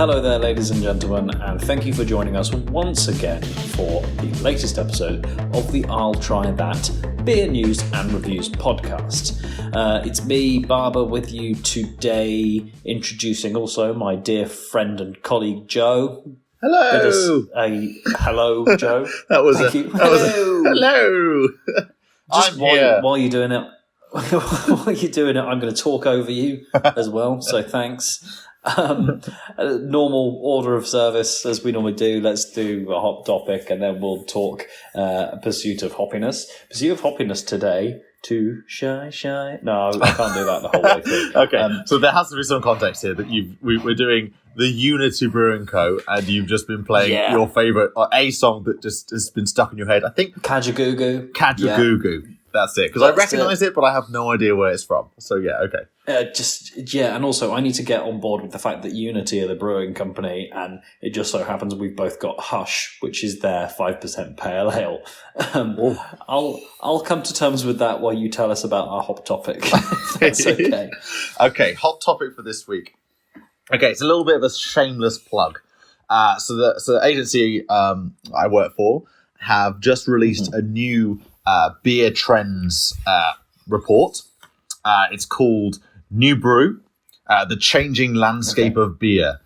Hello there, ladies and gentlemen, and thank you for joining us once again for the latest episode of the I'll Try That Beer News and Reviews podcast. It's me, Barber, with you today, introducing also my dear friend and colleague, Joe. Hello! Hello, Joe. Thank you. Hello! Just I'm here. While you're doing it, I'm going to talk over you as well, so thanks. Normal order of service, as we normally do. Let's do a hop topic, and then we'll talk pursuit of hoppiness. Pursuit of hoppiness today. Too shy. No, I can't do that the whole way through. Okay, so there has to be some context here that we're doing the Unity Brewing Co, and you've just been playing your favourite, or a song that just has been stuck in your head. I think Kajagoogoo. Kajagoogoo. That's it, because I recognise it, but I have no idea where it's from. So okay. And also I need to get on board with the fact that Unity are the brewing company, and it just so happens we've both got Hush, which is their 5% pale ale. I'll come to terms with that while you tell us about our hop topic. If that's okay. Okay, hot topic for this week. Okay, it's a little bit of a shameless plug. So the agency I work for have just released a new beer trends report. It's called New Brew, The Changing Landscape of Beer.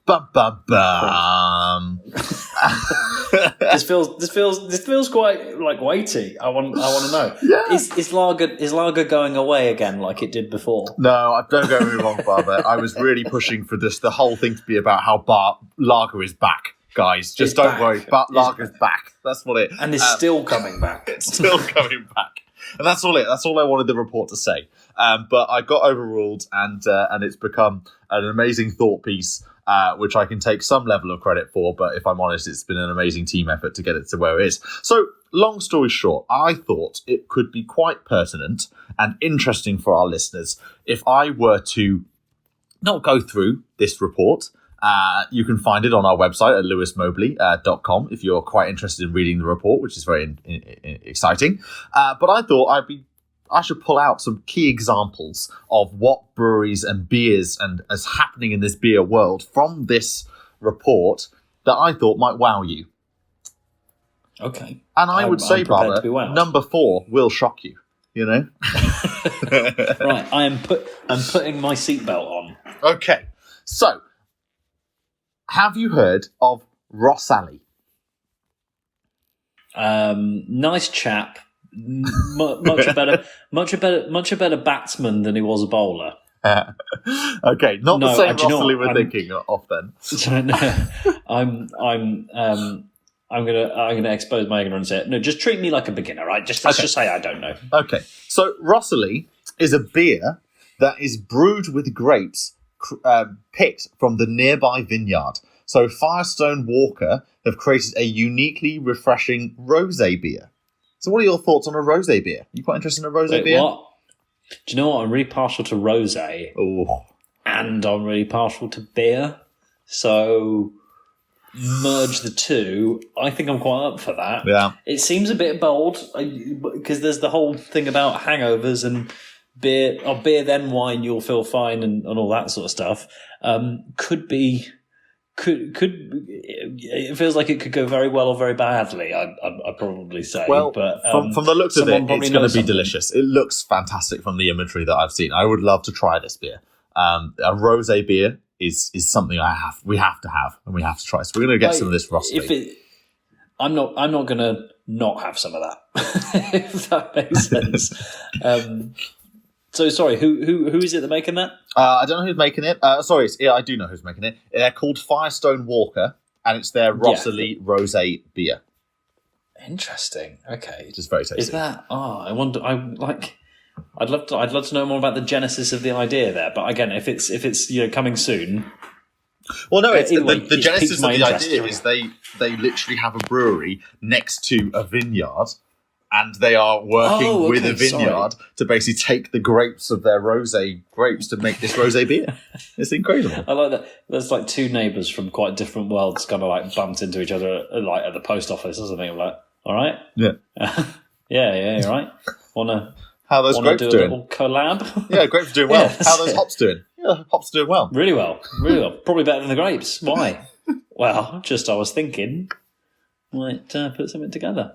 Bum, bum, bum. This feels quite like weighty. I want to know. Yeah. Is lager going away again like it did before? No, don't get me wrong, Barber. I was really pushing for the whole thing to be about how lager is back. Guys, just don't worry. But lager's back. That's what it is. And it's still coming back. It's still coming back. And that's all it. That's all I wanted the report to say. But I got overruled, and it's become an amazing thought piece, which I can take some level of credit for. But if I'm honest, it's been an amazing team effort to get it to where it is. So, long story short, I thought it could be quite pertinent and interesting for our listeners if I were to not go through this report. You can find it on our website at lewismoberly.com if you're quite interested in reading the report, which is very exciting. But I thought I should pull out some key examples of what breweries and beers and is happening in this beer world from this report that I thought might wow you. Okay. And I would say, Barber, number 4 will shock you, you know? Right, I'm putting my seatbelt on. Okay, so have you heard of Ross Alley? Nice chap. Much a better batsman than he was a bowler. Okay, not the same Ross Alley we're thinking of then. I'm gonna expose my ignorance here. No, just treat me like a beginner, right? Let's just say I don't know. Okay, so Ross Alley is a beer that is brewed with grapes picked from the nearby vineyard. So Firestone Walker have created a uniquely refreshing rosé beer. So what are your thoughts on a rosé beer? Are you quite interested in a rosé beer? What? Do you know what? I'm really partial to rosé. Oh. And I'm really partial to beer. So merge the two. I think I'm quite up for that. Yeah. It seems a bit bold because there's the whole thing about hangovers and beer then wine, you'll feel fine and all that sort of stuff. It feels like it could go very well or very badly. I'd probably say. Well, but from the looks of it, it's going to be delicious. It looks fantastic from the imagery that I've seen. I would love to try this beer. A rosé beer is something we have to have, and we have to try. So we're going to get some of this Ross. I'm not going to not have some of that. If that makes sense. So sorry, who is it that's making that? I don't know who's making it. I do know who's making it. They're called Firestone Walker, and it's their Ross Alley rosé beer. Interesting. Okay, just very tasty. Is that? I wonder. I'd love to know more about the genesis of the idea there. But again, if it's coming soon. Well, no, the genesis of the idea is they literally have a brewery next to a vineyard. And they are working with a vineyard to basically take the grapes of their rosé grapes to make this rosé beer. It's incredible. I like that. There's like two neighbours from quite different worlds kind of like bumped into each other like at the post office or something. I'm like, all right. Yeah. Yeah, you're right. How those grapes do a doing? little collab? Yeah, grapes are doing well. How are those hops doing? Yeah, hops doing well. Really well. Probably better than the grapes. Why? Well, just I was thinking, might put something together.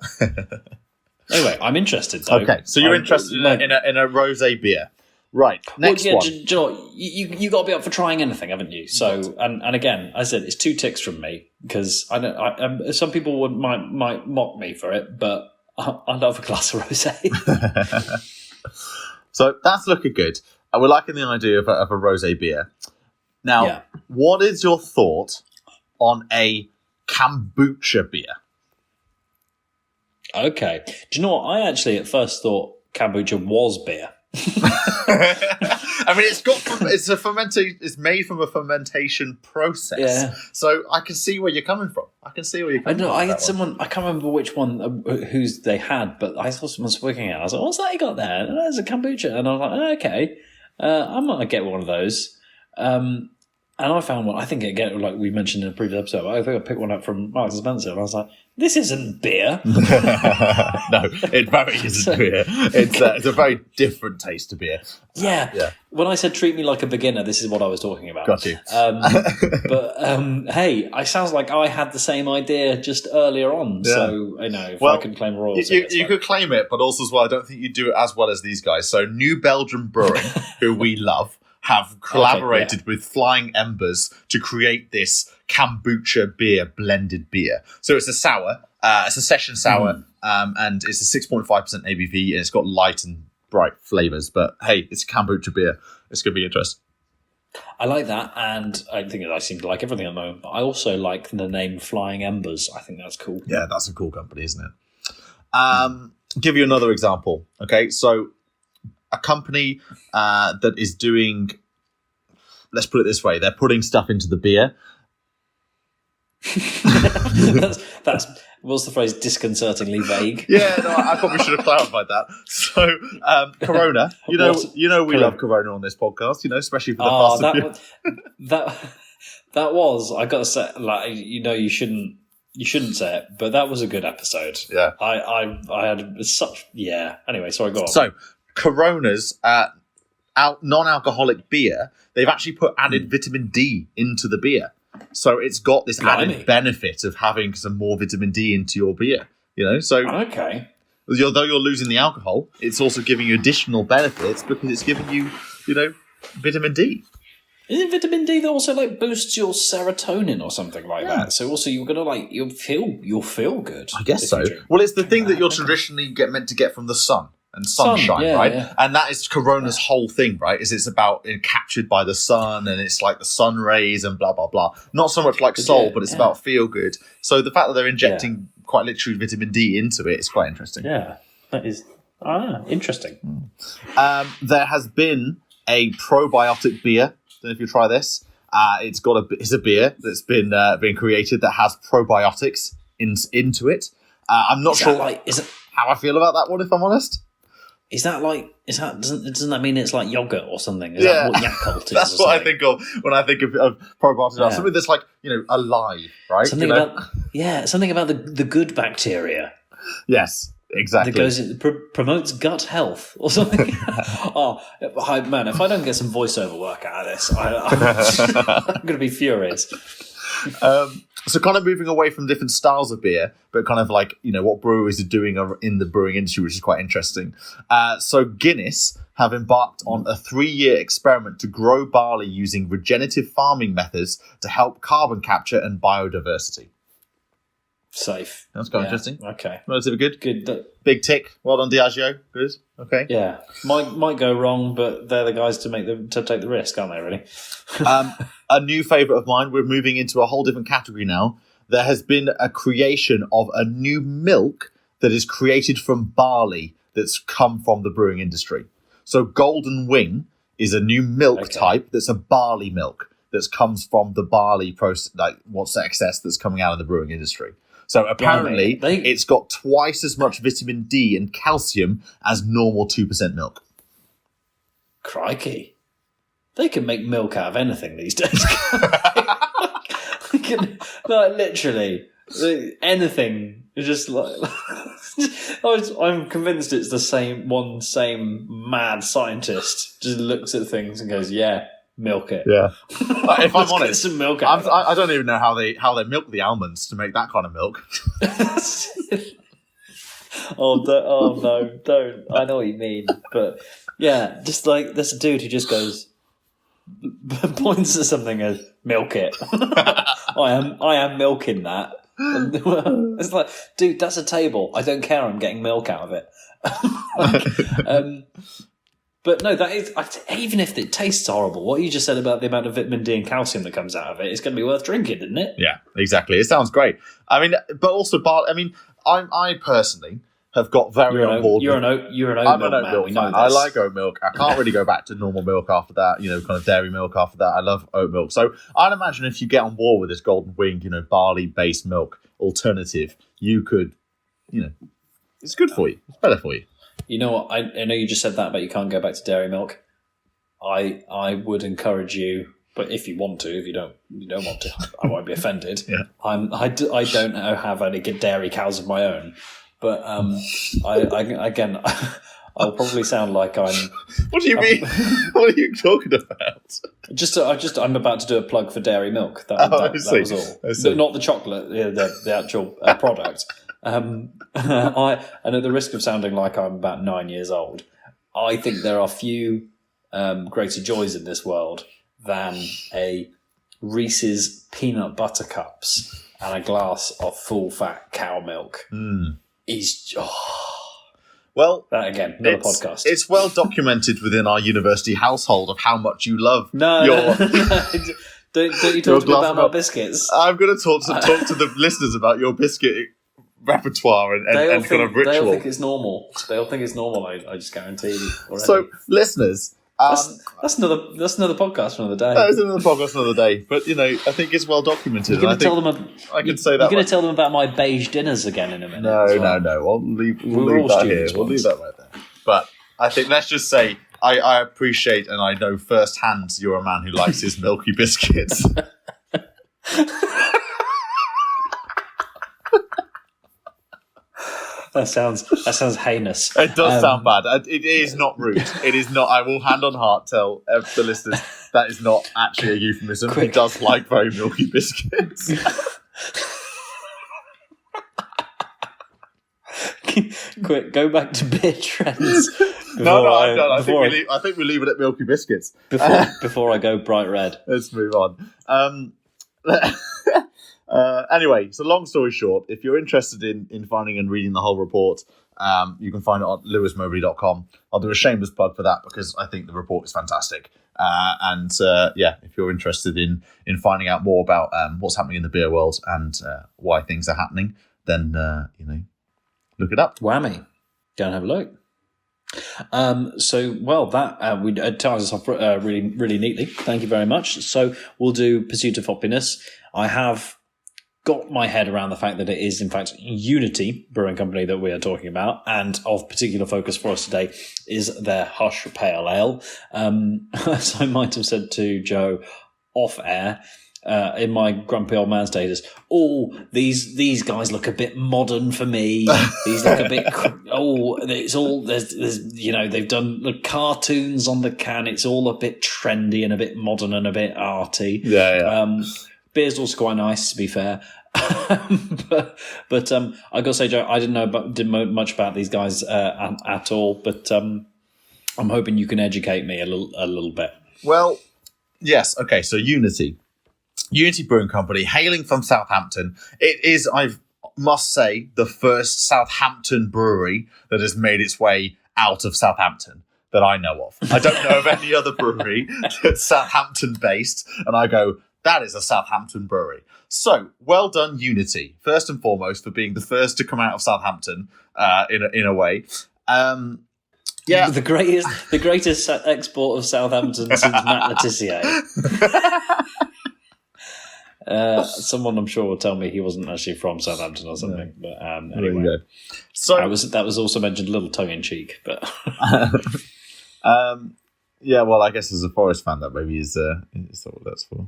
Anyway, I'm interested. Though. Okay, so you're interested in a rosé beer, right? Next one. Do you know what? You got to be up for trying anything, haven't you? So, and again, I said it's 2 ticks from me because I don't. Some people might mock me for it, but I love a glass of rosé. So that's looking good. We're liking the idea of a rosé beer. Now, What is your thought on a kombucha beer? Okay. Do you know what? I actually at first thought kombucha was beer. I mean, it's made from a fermentation process. Yeah. So I can see where you're coming from. I had someone. I can't remember which one whose they had, but I saw someone speaking out. I was like, "What's that you got there?" And there's a kombucha, and I was like, oh, "Okay, I might get one of those." And I found one. I think again, like we mentioned in a previous episode, I think I picked one up from Marks and Spencer, and I was like, "This isn't beer." No, it very isn't beer. It's a very different taste to beer. Yeah. When I said treat me like a beginner, this is what I was talking about. Got you. Hey, it sounds like I had the same idea just earlier on. Yeah. So if I can claim royalty, you could claim it, but also as well, I don't think you do it as well as these guys. So New Belgium Brewing, who we love, have collaborated with Flying Embers to create this kombucha beer blended beer. So it's a sour, it's a session sour, and it's a 6.5% ABV, and it's got light and bright flavors. But hey, it's a kombucha beer. It's going to be interesting. I like that, and I think I seem to like everything at the moment. But I also like the name Flying Embers. I think that's cool. Yeah, that's a cool company, isn't it? Give you another example. Okay, so a company that is doing, let's put it this way, they're putting stuff into the beer. that's what's the phrase? Disconcertingly vague. Yeah, no, I probably should have clarified that. So, Corona, we love Corona on this podcast. Especially for the fast that was. I got to say, you shouldn't say it, but that was a good episode. Yeah, I had such. Yeah. Anyway, sorry, go on. So, Corona's non-alcoholic beer, they've actually put added vitamin D into the beer. So it's got this added benefit of having some more vitamin D into your beer. So okay. Though you're losing the alcohol, it's also giving you additional benefits because it's giving you, vitamin D. Isn't vitamin D that also boosts your serotonin or something like that? So also you're gonna you'll feel good. I guess so. Well, it's the thing that you're traditionally meant to get from the sun. And sunshine, right? Yeah. And that is Corona's whole thing, right? Is it's about captured by the sun, and it's like the sun rays and blah, blah, blah. Not so much like Sol, but it's about feel good. So the fact that they're injecting quite literally vitamin D into it is quite interesting. Yeah, that is interesting. There has been a probiotic beer. Don't know if you try this. It's a beer that's been created that has probiotics into it. I'm not sure how I feel about that one, if I'm honest. Doesn't that mean it's like yogurt or something? Is that what Yakult is? That's what I think of when I think of probiotics. Yeah. Something that's alive, right? Something about the good bacteria. Yes, exactly. That promotes gut health or something. Oh, man, if I don't get some voiceover work out of this, I'm going to be furious. So kind of moving away from different styles of beer, but kind of what brewers are doing in the brewing industry, which is quite interesting. So Guinness have embarked on a 3-year experiment to grow barley using regenerative farming methods to help carbon capture and biodiversity. Safe. That's quite interesting. Okay. Relatively good. Good. Big tick. Well done, Diageo. Good. Okay. Yeah. Might go wrong, but they're the guys to take the risk, aren't they? Really. A new favourite of mine. We're moving into a whole different category now. There has been a creation of a new milk that is created from barley that's come from the brewing industry. So Golden Wing is a new milk type that's a barley milk that comes from the barley process, what's the excess that's coming out of the brewing industry. So apparently it's got twice as much vitamin D and calcium as normal 2% milk. Crikey. They can make milk out of anything these days. Literally, anything. It's just I'm convinced it's the same mad scientist just looks at things and goes, yeah, milk it. Yeah. But if I'm Let's get honest, some milk out of it. I don't even know how they milk the almonds to make that kind of milk. Oh no, don't. I know what you mean. But yeah, just like there's a dude who just goes, points at something as milk it. I am milking that. And it's like, dude, that's a table. I don't care. I'm getting milk out of it. But no, that is, even if it tastes horrible, what you just said about the amount of vitamin D and calcium that comes out of it is going to be worth drinking, isn't it? Yeah, exactly. It sounds great. I mean, but also, I personally have got very on board. I'm an oat milk fan. I like oat milk. I can't really go back to normal milk after that, kind of dairy milk after that. I love oat milk. So I'd imagine if you get on board with this Golden Wing, barley-based milk alternative, you could, it's good for you. It's better for you. You know what? I know you just said that, but you can't go back to dairy milk. I would encourage you, but if you want to, if you don't want to, I won't be offended. Yeah. I don't have any good dairy cows of my own, but I'll probably sound like I'm. What do you mean? What are you talking about? I'm about to do a plug for dairy milk. That was all. I see. Not the chocolate, the actual product. And at the risk of sounding like I'm about 9 years old, I think there are few greater joys in this world than a Reese's peanut butter cups and a glass of full fat cow milk. Well, that again, another podcast. It's well documented within our university household of how much you love No. Don't you talk to me about my biscuits? I'm going to talk to the listeners about your biscuit repertoire and kind of ritual. They all think it's normal. I just guarantee you already. So, listeners, that's another podcast for another day. That is another podcast for another day. But I think it's well documented. You're going to tell them. I can say that. You're going to tell them about my beige dinners again in a minute. No. We'll leave that here. We'll leave that right there. But I think let's just say I appreciate and I know firsthand you're a man who likes his milky biscuits. That sounds heinous. It does sound bad. It is not rude. It is not. I will hand on heart tell the listeners that is not actually a euphemism. He does like very milky biscuits. Quick, go back to beer trends. No, I'm done. I think we leave it at milky biscuits. Before I go bright red. Let's move on. Anyway, so long story short, if you're interested in finding and reading the whole report, you can find it on lewismoberly.com. I'll do a shameless plug for that because I think the report is fantastic. If you're interested in finding out more about what's happening in the beer world and why things are happening, then look it up. Whammy. Go and have a look. That we ties us off really, really neatly. Thank you very much. So we'll do Pursuit of Hoppiness. I have got my head around the fact that it is, in fact, Unity Brewing Company that we are talking about, and of particular focus for us today is their Hush Pale Ale. As I might have said to Joe off air, in my grumpy old man status, these guys look a bit modern for me. These look a bit. It's all there's they've done the cartoons on the can. It's all a bit trendy and a bit modern and a bit arty. Yeah. Beer's also quite nice, to be fair. but I gotta say, Joe, I didn't know much about these guys at all. But I'm hoping you can educate me a little bit. Well, yes. Okay. So Unity Brewing Company, hailing from Southampton. It is, I must say, the first Southampton brewery that has made its way out of Southampton that I know of. I don't know of any other brewery that's Southampton-based, and I go, that is a Southampton brewery. So, well done, Unity, first and foremost, for being the first to come out of Southampton in a way. Yeah, the greatest export of Southampton since Matt Letizia. Someone I'm sure will tell me he wasn't actually from Southampton or something. No. But anyway, so that was also mentioned a little tongue in cheek. But yeah, well, I guess as a Forest fan, that maybe is what that's for.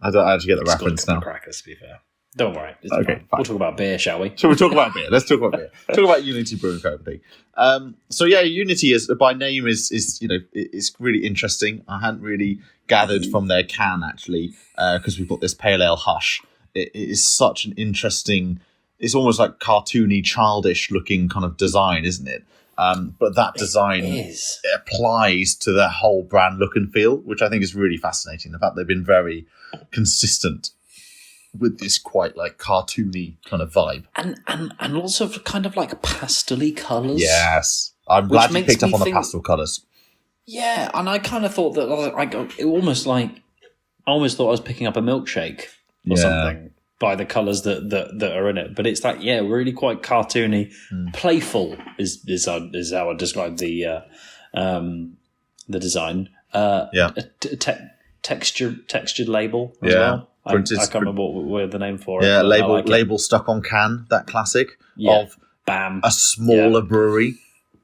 I don't actually get the reference now. Crackers, to be fair. Don't worry. It's Okay, fine. fine. We'll talk about beer, shall we? Shall we talk about beer? Let's talk about beer. Talk about Unity Brewing Co. So yeah, Unity is by name is it's really interesting. I hadn't really gathered from their can actually because we've got this pale ale hush. It is such an interesting. It's almost like cartoony, childish looking kind of design, isn't it? But that design applies to their whole brand look and feel, which I think is really fascinating. The fact they've been very consistent with this quite like cartoony kind of vibe, and lots of kind of like pastel-y colours. Yes, I'm glad you picked up on the pastel colours. Yeah, and I kind of thought that I almost thought I was picking up a milkshake or something by the colours that are in it. But it's like really quite cartoony, playful is how I describe the design. Textured label as well. I can't remember what the name for it. Yeah, label stuck on can, that classic of bam, a smaller brewery,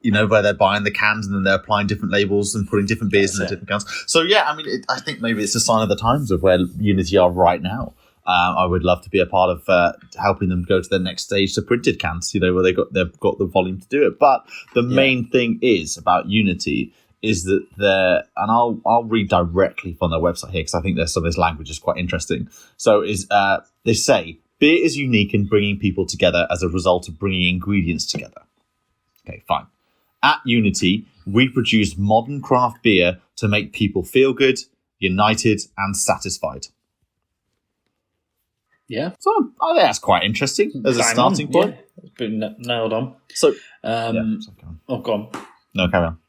where they're buying the cans and then they're applying different labels and putting different beers in the different cans. So yeah, I mean, I think maybe it's a sign of the times of where Unity are right now. I would love to be a part of helping them go to their next stage to printed cans, where they've got the volume to do it. But the main thing is about Unity is that and I'll read directly from their website here because I think some of this language is quite interesting. So they say beer is unique in bringing people together as a result of bringing ingredients together. Okay, fine. At Unity, we produce modern craft beer to make people feel good, united, and satisfied. Yeah. So I think that's quite interesting as a starting point. Yeah. It's been nailed on. So, go on. No, carry on.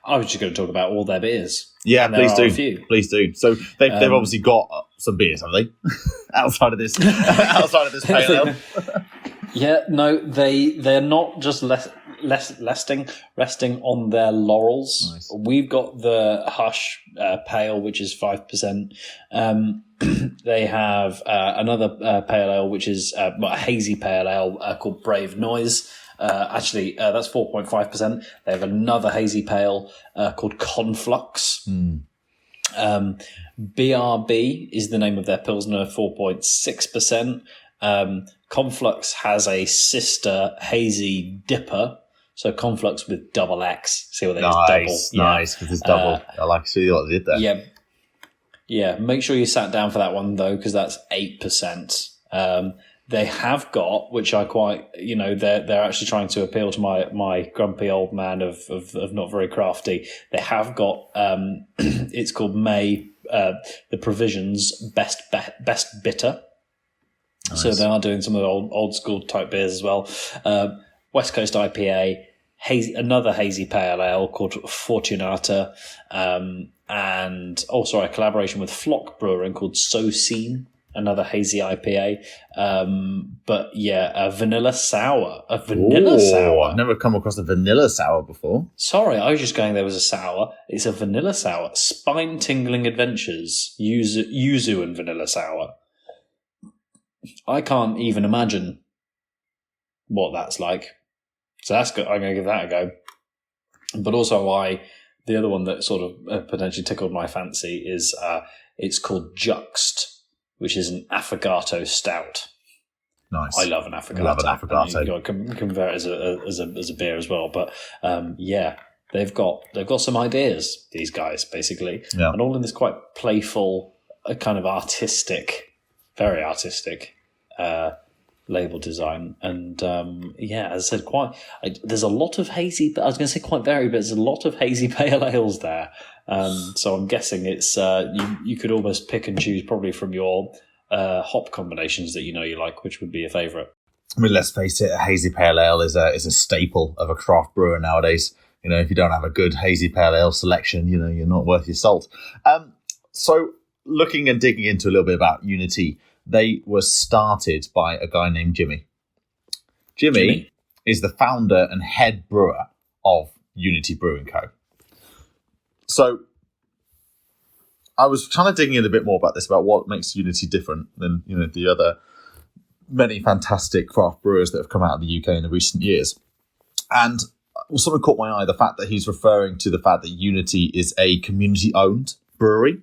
I was just going to talk about all their beers. Yeah, please do. Please do. So they've obviously got some beers, have they? outside of this pale ale. Yeah, no, they're not just resting on their laurels. Nice. We've got the Hush Pale, which is 5%. They have another pale ale, which is a hazy pale ale called Brave Noise. That's 4.5%. They have another hazy pale called Conflux. BRB is the name of their Pilsner, 4.6%. Conflux has a sister hazy dipper. So Conflux with double X. See what they use? Double. Nice, because it's double. I like to see what they did there. Yeah. Make sure you sat down for that one, though, because that's 8%. They have got, which I quite, they're actually trying to appeal to my grumpy old man of not very crafty. They have got, it's called May, the Provisions Best Bitter. Nice. So they are doing some of the old school type beers as well. West Coast IPA, another hazy pale ale called Fortunata, and also a collaboration with Flock Brewing called Socine. Another hazy IPA. A vanilla sour. A vanilla sour. I've never come across a vanilla sour before. Sorry, I was just going there was a sour. It's a vanilla sour. Spine-tingling adventures. Yuzu and vanilla sour. I can't even imagine what that's like. So that's good. I'm going to give that a go. But also the other one that sort of potentially tickled my fancy is it's called Juxt, which is an affogato stout. Nice. I love an affogato. Love an affogato. I mean, you can convert it as a beer as well. But they've got some ideas. These guys basically, and all in this quite playful, kind of artistic, very artistic label design. And as I said, there's a lot of hazy. I was going to say quite varied, but there's a lot of hazy pale ales there. So I'm guessing it's you could almost pick and choose probably from your hop combinations that you like, which would be your favourite. I mean, let's face it, a hazy pale ale is a staple of a craft brewer nowadays. If you don't have a good hazy pale ale selection, you're not worth your salt. So looking and digging into a little bit about Unity, they were started by a guy named Jimmy. Jimmy is the founder and head brewer of Unity Brewing Co. So I was trying to dig in a bit more about this, about what makes Unity different than the other many fantastic craft brewers that have come out of the UK in the recent years. And something caught my eye, the fact that he's referring to the fact that Unity is a community-owned brewery.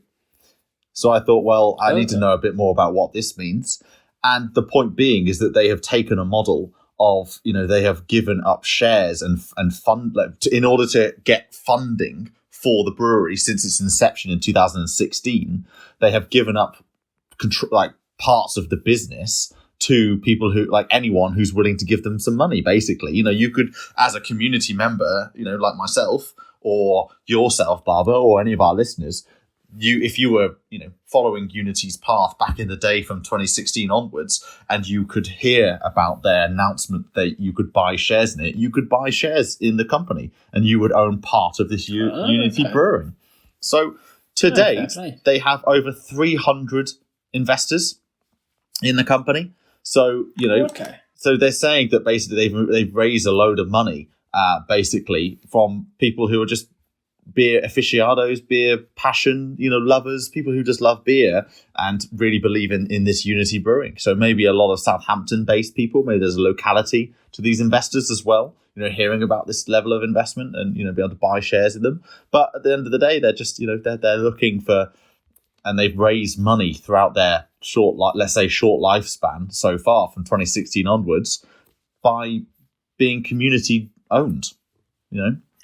So I thought, I need to know a bit more about what this means. And the point being is that they have taken a model of, they have given up shares and fund in order to get funding for the brewery since its inception in 2016. They have given up parts of the business to people who, like anyone who's willing to give them some money, basically. You could, as a community member, like myself or yourself, Barber, or any of our listeners, if you were, following Unity's path back in the day from 2016 onwards, and you could hear about their announcement that you could buy shares in it, you could buy shares in the company and you would own part of this Unity Brewing. So to date, they have over 300 investors in the company. So, so they're saying that basically they've raised a load of money, basically from people who are just beer aficionados, beer passion, lovers, people who just love beer and really believe in this Unity Brewing. So maybe a lot of Southampton-based people, maybe there's a locality to these investors as well, hearing about this level of investment and, be able to buy shares in them. But at the end of the day, they're just, they're looking for, and they've raised money throughout their short lifespan so far from 2016 onwards by being community owned,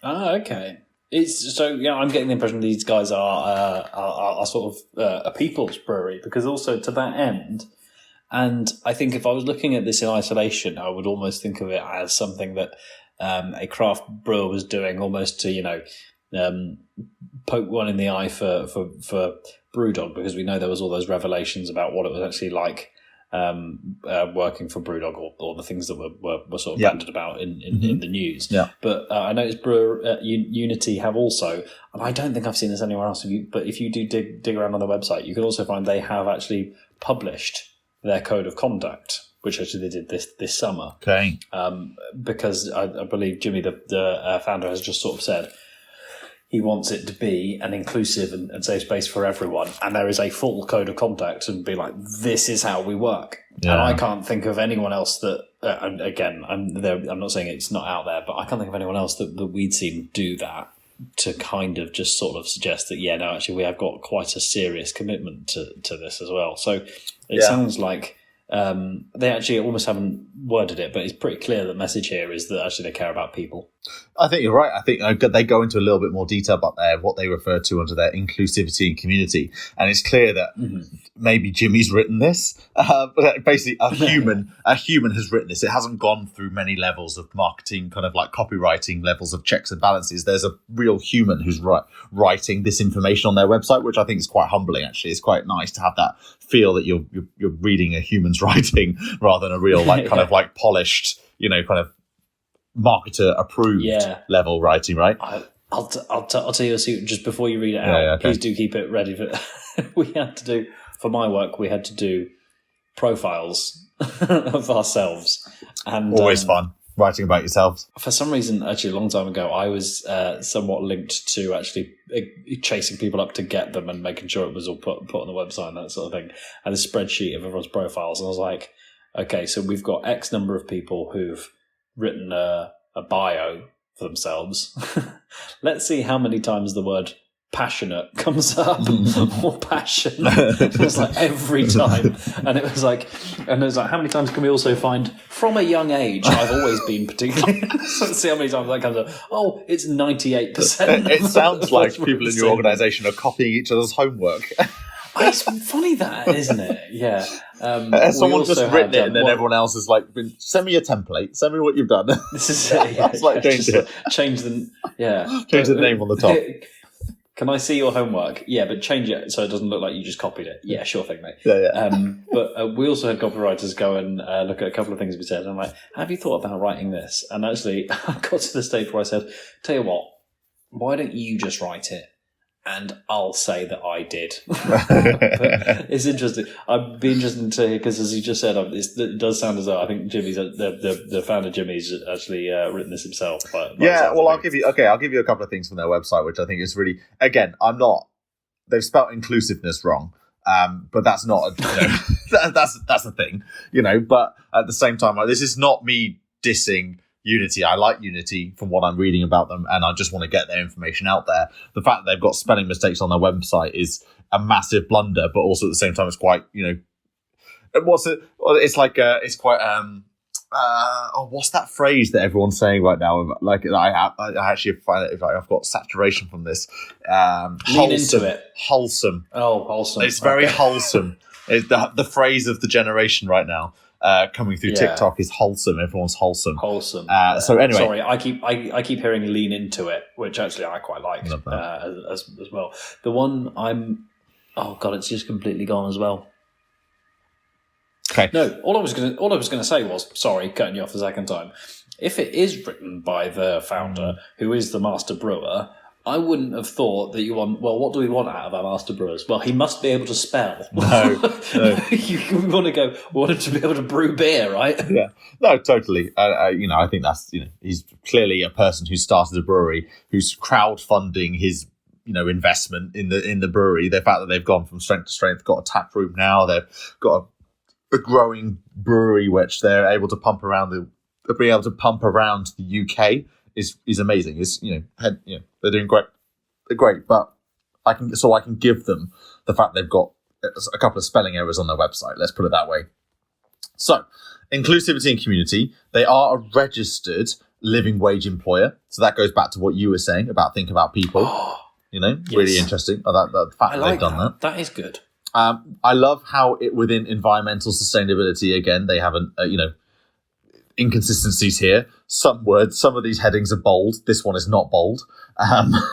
Oh, okay. I'm getting the impression these guys are sort of a people's brewery, because also to that end, and I think if I was looking at this in isolation, I would almost think of it as something that a craft brewer was doing, almost to poke one in the eye for Brewdog, because we know there was all those revelations about what it was actually like working for Brewdog, or the things that were sort of bandied about in the news. Yeah. But I noticed Unity have also, and I don't think I've seen this anywhere else, but if you do dig around on their website, you can also find they have actually published their code of conduct, which actually they did this summer. Okay. Because I believe Jimmy, the founder, has just sort of said he wants it to be an inclusive and safe space for everyone. And there is a full code of conduct, and be like, this is how we work. Yeah. And I can't think of anyone else that, and again, I'm not saying it's not out there, but I can't think of anyone else that we'd seen do that, to kind of just sort of suggest that, actually we have got quite a serious commitment to this as well. So it sounds like they actually almost haven't worded it, but it's pretty clear the message here is that actually they care about people. I think you're right. I think they go into a little bit more detail about what they refer to under their inclusivity and community. And it's clear that maybe Jimmy's written this, but basically a human has written this. It hasn't gone through many levels of marketing, kind of like copywriting levels of checks and balances. There's a real human who's writing this information on their website, which I think is quite humbling, actually. It's quite nice to have that feel that you're reading a human's writing rather than a real kind of like polished, kind of marketer approved level writing, right? I'll tell you a secret just before you read it out. Okay. Please do keep it ready for. We had to do, for my work, we had to do profiles of ourselves, and always fun writing about yourselves. For some reason, actually, a long time ago, I was somewhat linked to actually chasing people up to get them and making sure it was all put on the website and that sort of thing. I had a spreadsheet of everyone's profiles, and I was like, okay, so we've got X number of people who've written a bio for themselves. Let's see how many times the word passionate comes up or passion. It was like every time. And it was like, how many times can we also find from a young age, I've always been particularly. So let's see how many times that comes up. Oh, it's 98%. It sounds like people in your organisation are copying each other's homework. It's funny that, isn't it? Yeah. Someone's just written it, and then everyone else is like, "Send me a template. Send me what you've done." This is it. Yeah. It's like change the name on the top. Can I see your homework? Yeah, but change it so it doesn't look like you just copied it. Yeah, sure thing, mate. Yeah. But we also had copywriters go and look at a couple of things we said, and I'm like, "Have you thought about writing this?" And actually, I got to the stage where I said, "Tell you what, why don't you just write it? And I'll say that I did." But it's interesting. I'd be interested to hear, because as you just said, it does sound as though I think Jimmy's the founder Jimmy's actually written this himself. I'll give you a couple of things from their website, which I think is really, again, they've spelt inclusiveness wrong. But that's not, that's the thing, but at the same time, this is not me dissing Unity. I like Unity from what I'm reading about them, and I just want to get their information out there. The fact that they've got spelling mistakes on their website is a massive blunder, but also at the same time, it's quite, What's it? Well, it's like it's quite what's that phrase that everyone's saying right now? Like I actually find it like I've got saturation from this. Lean into it. Wholesome. Oh, wholesome. It's very wholesome. It's the phrase of the generation right now. Coming through TikTok is wholesome. Everyone's wholesome. Wholesome. So anyway, sorry, I keep hearing lean into it, which actually I quite like as well. The one oh god, it's just completely gone as well. Okay. No, all I was gonna say was, sorry, cutting you off the second time. If it is written by the founder, who is the master brewer, I wouldn't have thought that you want. Well, what do we want out of our master brewers? Well, he must be able to spell. No. We want to go. We want him to be able to brew beer, right? Yeah, no, totally. I think that's he's clearly a person who started a brewery, who's crowdfunding his investment in the brewery. The fact that they've gone from strength to strength, got a tap room now, they've got a growing brewery which they're able to pump around the UK is amazing. They're doing great. They're great, but I can give them the fact they've got a couple of spelling errors on their website. Let's put it that way. So, inclusivity and community. They are a registered living wage employer. So that goes back to what you were saying about think about people. Really interesting. The fact that they've done that. That is good. I love how within environmental sustainability, again, they haven't, inconsistencies here. Some of these headings are bold. This one is not bold,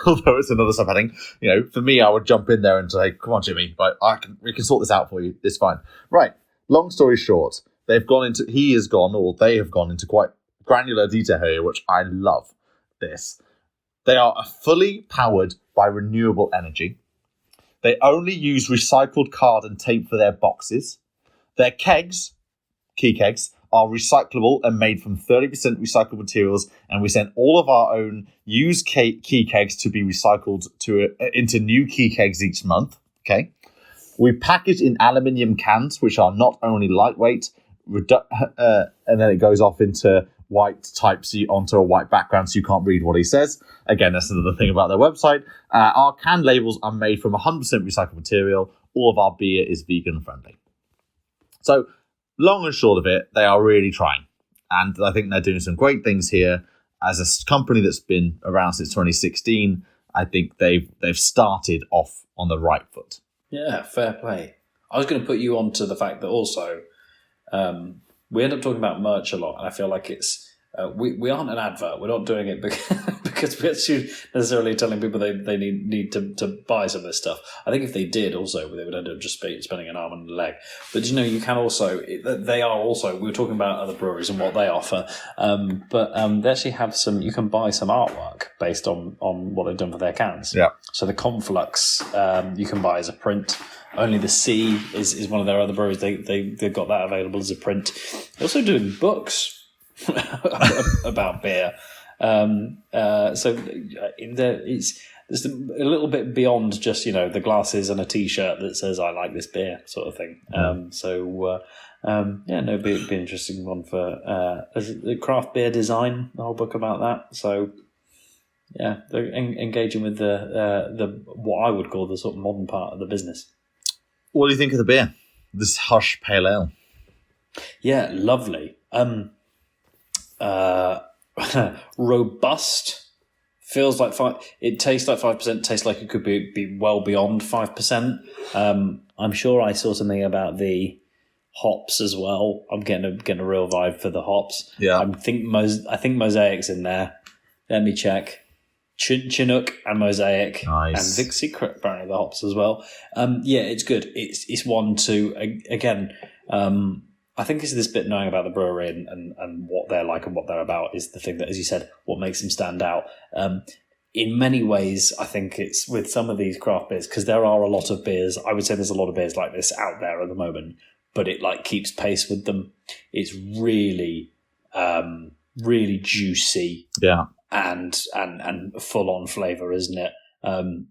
although it's another subheading. For me, I would jump in there and say, "Come on, Jimmy, we can sort this out for you. It's fine." Right. Long story short, they have gone into quite granular detail here, which I love. They are fully powered by renewable energy. They only use recycled card and tape for their boxes. Their key kegs, are recyclable and made from 30% recycled materials, and we send all of our own used key kegs to be recycled into new key kegs each month. Okay, we package in aluminium cans, which are not only lightweight, and then it goes off into white type, onto a white background, so you can't read what he says. Again, that's another thing about their website. Our can labels are made from 100% recycled material. All of our beer is vegan friendly. So, long and short of it, they are really trying. And I think they're doing some great things here. As a company that's been around since 2016, I think they've started off on the right foot. Yeah, fair play. I was going to put you on to the fact that also we end up talking about merch a lot, and I feel like it's we aren't an advert. We're not doing it because we're actually necessarily telling people they need to buy some of this stuff. I think if they did, also they would end up just spending an arm and a leg. But you can also they are also, we were talking about other breweries and what they offer, but they actually have some. You can buy some artwork based on what they've done for their cans. Yeah. So the Conflux you can buy as a print. Only the Sea is one of their other breweries. They've got that available as a print. They're also doing books about beer. So it's a little bit beyond just the glasses and a T-shirt that says "I like this beer" sort of thing. It'd be an interesting one for the craft beer design. The whole book about that. So yeah, they're engaging with the what I would call the sort of modern part of the business. What do you think of the beer? This Hush Pale Ale. Yeah, lovely. Robust. Feels like 5. It tastes like 5%. Tastes like it could be well beyond 5%. I'm sure I saw something about the hops as well. I'm getting a real vibe for the hops. Yeah. I think Mosaic's in there. Let me check. Chinook and Mosaic. Nice. And Vic Secret, apparently the hops as well. It's good. It's one to, again, I think it's this bit knowing about the brewery and what they're like and what they're about is the thing that, as you said, what makes them stand out. In many ways, I think it's with some of these craft beers, because there are a lot of beers. I would say there's a lot of beers like this out there at the moment, but it keeps pace with them. It's really, really juicy. Yeah. And full on flavour, isn't it? I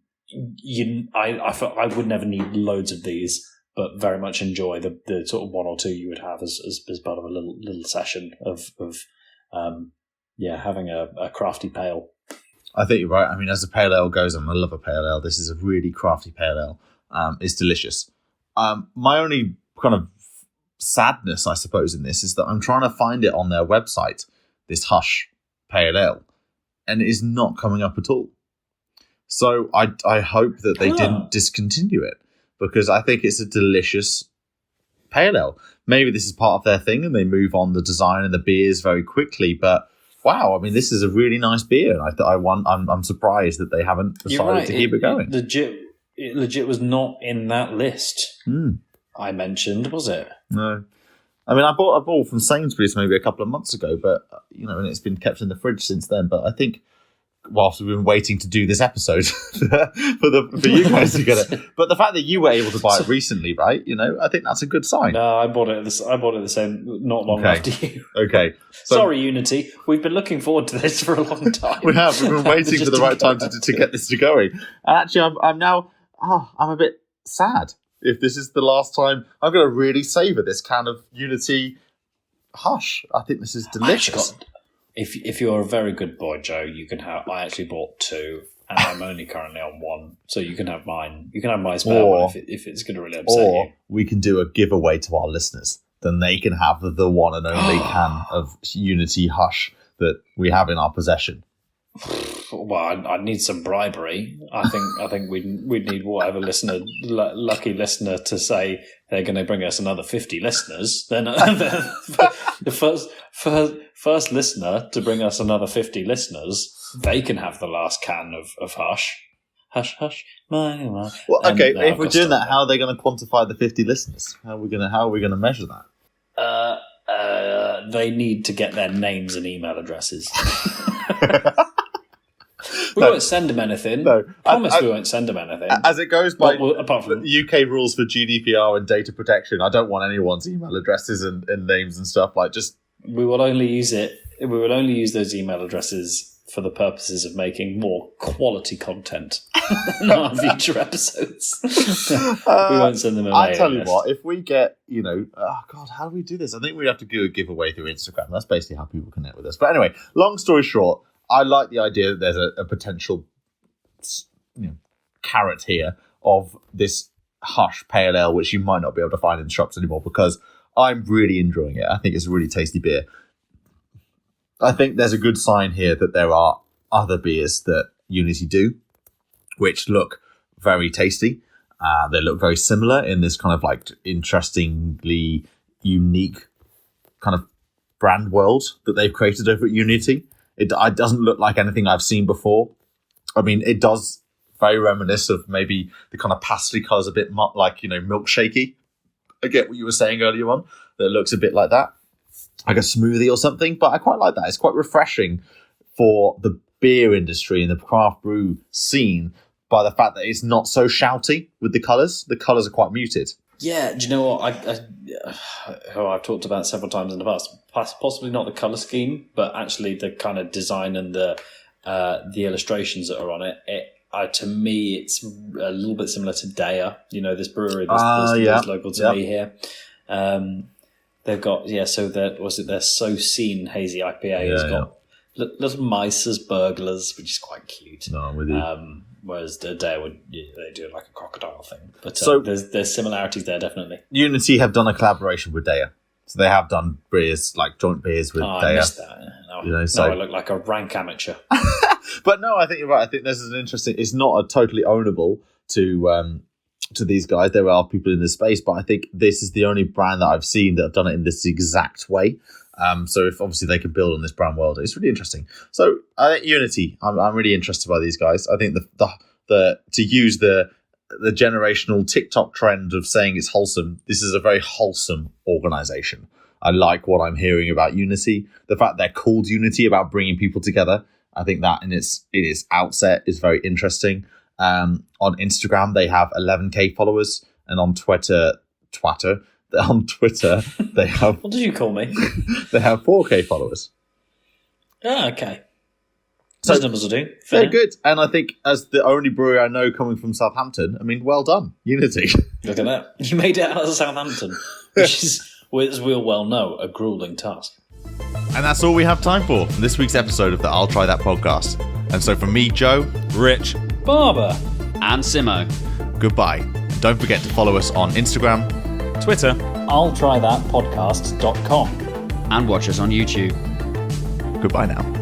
felt I would never need loads of these, but very much enjoy the sort of one or two you would have as part of a little session of having a crafty pale. I think you're right. I mean, as the pale ale goes, I love a pale ale. This is a really crafty pale ale. It's delicious. My only kind of sadness, I suppose, in this is that I'm trying to find it on their website, this Hush Pale Ale, and it is not coming up at all. So I hope that they didn't discontinue it, because I think it's a delicious pale ale. Maybe this is part of their thing and they move on the design and the beers very quickly, but wow, I mean, this is a really nice beer, and I'm surprised that they haven't decided to keep it going. It legit was not in that list I mentioned, was it? No. I mean, I bought a ball from Sainsbury's maybe a couple of months ago, but and it's been kept in the fridge since then. But I think whilst we've been waiting to do this episode for you guys to get it, but the fact that you were able to buy it recently, right? I think that's a good sign. No, I bought it the same not long after you. Okay. So, sorry, Unity. We've been looking forward to this for a long time. We've been waiting for the right time to get this to going. And actually, I'm now I'm a bit sad. If this is the last time, I'm going to really savour this can of Unity Hush. I think this is delicious. If you're a very good boy, Joe, you can have. I actually bought 2, and I'm only currently on 1, so you can have mine. You can have my spare one if it's going to really upset you. Or we can do a giveaway to our listeners. Then they can have the one and only can of Unity Hush that we have in our possession. Well, I need some bribery. I think we'd need whatever lucky listener to say they're going to bring us another 50 listeners. Then the first listener to bring us another 50 listeners, they can have the last can of Hush. Hush, hush, my. Well, okay. If we're doing that, how are they going to quantify the 50 listeners? How are we going to measure that? They need to get their names and email addresses. We won't send them anything. No, promise we won't send them anything. As it goes by apart from UK rules for GDPR and data protection, I don't want anyone's email addresses and names and stuff. We will only use it. We will only use those email addresses for the purposes of making more quality content in our future episodes. We won't send them a I tell you what, if we get, how do we do this? I think we have to do a giveaway through Instagram. That's basically how people connect with us. But anyway, long story short, I like the idea that there's a potential carrot here of this Hush Pale Ale, which you might not be able to find in shops anymore, because I'm really enjoying it. I think it's a really tasty beer. I think there's a good sign here that there are other beers that Unity do, which look very tasty. They look very similar in this kind of interestingly unique kind of brand world that they've created over at Unity. It doesn't look like anything I've seen before. I mean, it does very reminisce of maybe the kind of pastel colours, a bit milkshakey. I get what you were saying earlier on. That it looks a bit like that, like a smoothie or something. But I quite like that. It's quite refreshing for the beer industry and the craft brew scene by the fact that it's not so shouty with the colours. The colours are quite muted. Yeah, do you know what I've talked about several times in the past? Possibly not the colour scheme, but actually the kind of design and the illustrations that are on it. To me, it's a little bit similar to Daya. This brewery that's local to me here. They've got so their So Seen hazy IPA has got little mice as burglars, which is quite cute. No, I'm with you. Whereas the Dare they do like a crocodile thing, but so there's similarities there definitely. Unity have done a collaboration with Dare, so they have done beers joint beers with Dare. I missed that. I look like a rank amateur. But no, I think you're right. I think this is an interesting. It's not a totally ownable to these guys. There are people in this space, but I think this is the only brand that I've seen that have done it in this exact way. So if obviously they can build on this brand world, it's really interesting. So I think Unity, I'm really interested by these guys. I think the to use the generational TikTok trend of saying it's wholesome, this is a very wholesome organization. I like what I'm hearing about Unity. The fact they're called Unity, about bringing people together, I think that in its outset is very interesting. On Instagram, they have 11k followers, and on Twitter, they have... What did you call me? They have 4k followers. Oh, okay. Those numbers will do. Fair. They're good. And I think as the only brewery I know coming from Southampton, I mean, well done, Unity. Look at that. You made it out of Southampton, which is, as we'll well know, a grueling task. And that's all we have time for this week's episode of the I'll Try That podcast. And so from me, Joe, Rich, Barber, and Simo, goodbye. Don't forget to follow us on Instagram, Twitter, I'llTryThatPodcast.com. And watch us on YouTube. Goodbye now.